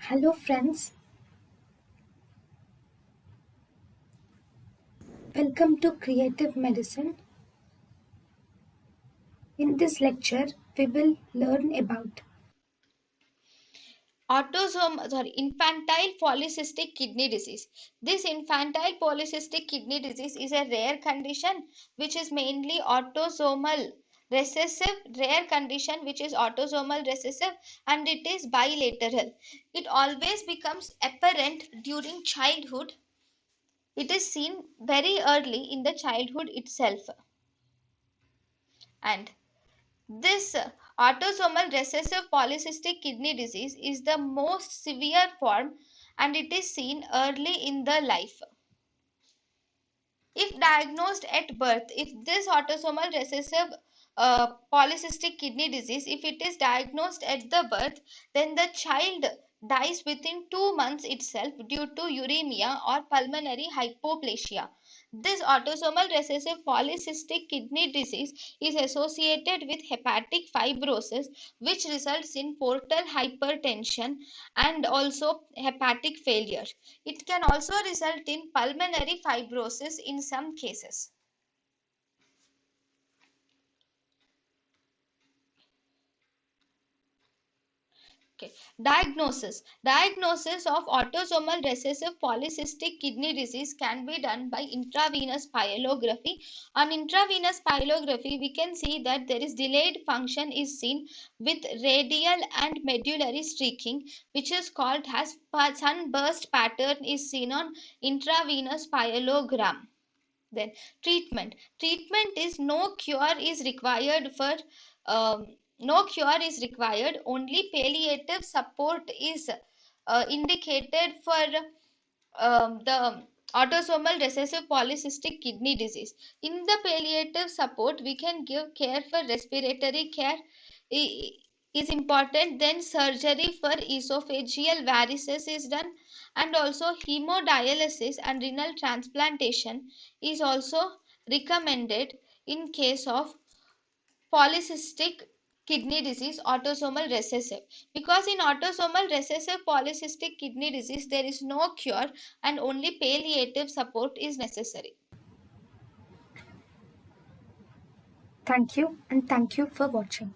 Hello, friends. Welcome to Creative Medicine. In this lecture, we will learn about Infantile polycystic kidney disease. This infantile polycystic kidney disease is a rare condition which is mainly autosomal recessive, rare condition which is autosomal recessive, and it is bilateral. It always becomes apparent during childhood. It is seen very early in the childhood itself, and this autosomal recessive polycystic kidney disease is the most severe form, and it is seen early in the life. If diagnosed at birth, if this autosomal recessive polycystic kidney disease, if it is diagnosed at the birth, then the child dies within 2 months itself due to uremia or pulmonary hypoplasia. This autosomal recessive polycystic kidney disease is associated with hepatic fibrosis, which results in portal hypertension and also hepatic failure. It can also result in pulmonary fibrosis in some cases. Okay. Diagnosis of autosomal recessive polycystic kidney disease can be done by intravenous pyelography. On intravenous pyelography, we can see that there is delayed function is seen with radial and medullary streaking, which is called as sunburst pattern is seen on intravenous pyelogram. Then treatment is no cure is required for no cure is required, only palliative support is indicated for the autosomal recessive polycystic kidney disease. In the palliative support, we can give care for respiratory care is important. Then surgery for esophageal varices is done, and also hemodialysis and renal transplantation is also recommended in case of polycystic kidney disease autosomal recessive, because in autosomal recessive polycystic kidney disease there is no cure and only palliative support is necessary. thank you and thank you for watching.